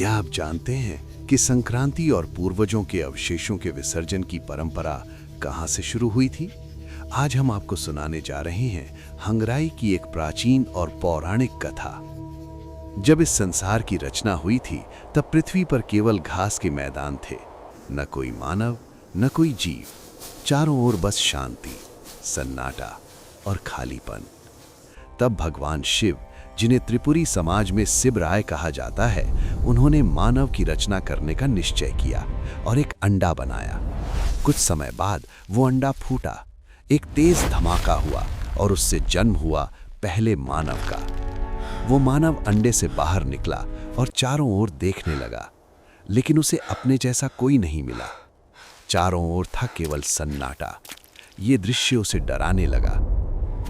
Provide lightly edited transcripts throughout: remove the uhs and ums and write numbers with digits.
क्या आप जानते हैं कि संक्रांति और पूर्वजों के अवशेषों के विसर्जन की परंपरा कहां से शुरू हुई थी? आज हम आपको सुनाने जा रहे हैं हंगराई की एक प्राचीन और पौराणिक कथा। जब इस संसार की रचना हुई थी तब पृथ्वी पर केवल घास के मैदान थे, न कोई मानव न कोई जीव। चारों ओर बस शांति, सन्नाटा और खालीपन। तब भगवान शिव, जिन्हें त्रिपुरी समाज में शिवराय कहा जाता है, उन्होंने मानव की रचना करने का निश्चय किया और एक अंडा बनाया। कुछ समय बाद वो अंडा फूटा, एक तेज धमाका हुआ और उससे जन्म हुआ पहले मानव का। वो मानव अंडे से बाहर निकला और चारों ओर देखने लगा, लेकिन उसे अपने जैसा कोई नहीं मिला। चारों ओर था केवल सन्नाटा। ये दृश्य उसे डराने लगा।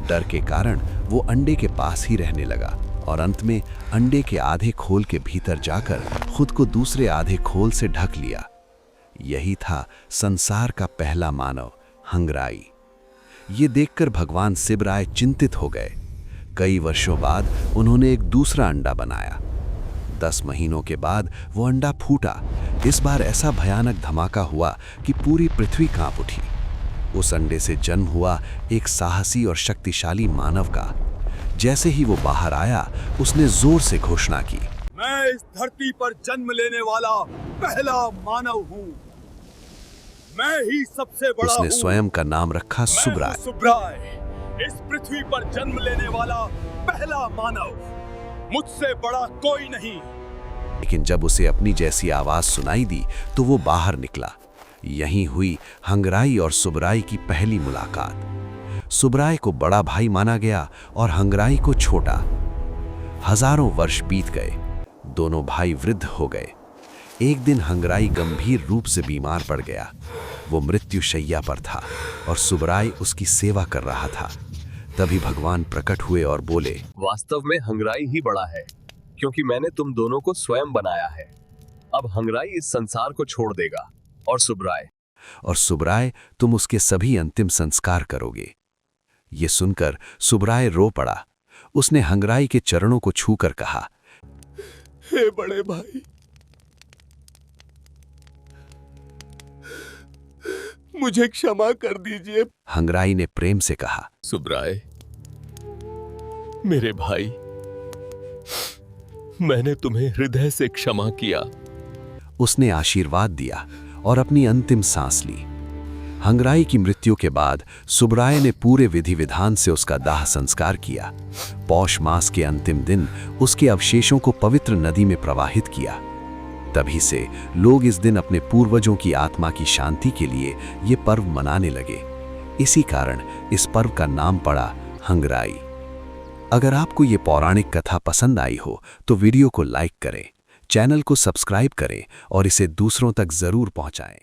डर के कारण वो अंडे के पास ही रहने लगा और अंत में अंडे के आधे खोल के भीतर जाकर खुद को दूसरे आधे खोल से ढक लिया। यही था संसार का पहला मानव, हंगराई। ये देखकर भगवान शिवराय चिंतित हो गए। कई वर्षों बाद उन्होंने एक दूसरा अंडा बनाया। 10 महीनों के बाद वो अंडा फूटा। इस बार ऐसा भयानक धमाका हुआ कि पूरी पृथ्वी कांप उठी। उस अंडे से जन्म हुआ एक साहसी और शक्तिशाली मानव का। जैसे ही वो बाहर आया, उसने जोर से घोषणा की, मैं इस धरती पर जन्म लेने वाला पहला मानव हूँ। मैं ही सबसे बड़ा उसने हूँ। स्वयं का नाम रखा सुब्राय। सुब्राय, इस पृथ्वी पर जन्म लेने वाला पहला मानव। मुझसे बड़ा कोई नहीं। लेकिन जब उसे अपनी जैसी आवाज सुनाई दी तो वो बाहर निकला। यहीं हुई हंगराई और सुब्राय की पहली मुलाकात। सुब्राय को बड़ा भाई माना गया और हंगराई को छोटा। हजारों वर्ष बीत गए। दोनों भाई वृद्ध हो गए। एक दिन हंगराई गंभीर रूप से बीमार पड़ गया। वो मृत्युशैया पर था और सुब्राय उसकी सेवा कर रहा था। तभी भगवान प्रकट हुए और बोले, वास्तव में हंगराई ही बड़ा है, क्योंकि मैंने तुम दोनों को स्वयं बनाया है। अब हंगराई इस संसार को छोड़ देगा और सुब्राय तुम उसके सभी अंतिम संस्कार करोगे। ये सुनकर सुब्राय रो पड़ा। उसने हंगराई के चरणों को छूकर कहा, हे बड़े भाई, मुझे क्षमा कर दीजिए। हंगराई ने प्रेम से कहा, सुब्राय, मेरे भाई, मैंने तुम्हें हृदय से क्षमा किया। उसने आशीर्वाद दिया और अपनी अंतिम सांस ली। हंगराई की मृत्यु के बाद सुब्राय ने पूरे विधि विधान से उसका दाह संस्कार किया। पौष मास के अंतिम दिन उसके अवशेषों को पवित्र नदी में प्रवाहित किया। तभी से लोग इस दिन अपने पूर्वजों की आत्मा की शांति के लिए ये पर्व मनाने लगे। इसी कारण इस पर्व का नाम पड़ा हंगराई। अगर आपको ये पौराणिक कथा पसंद आई हो तो वीडियो को लाइक करें, चैनल को सब्सक्राइब करें और इसे दूसरों तक जरूर पहुंचाएं।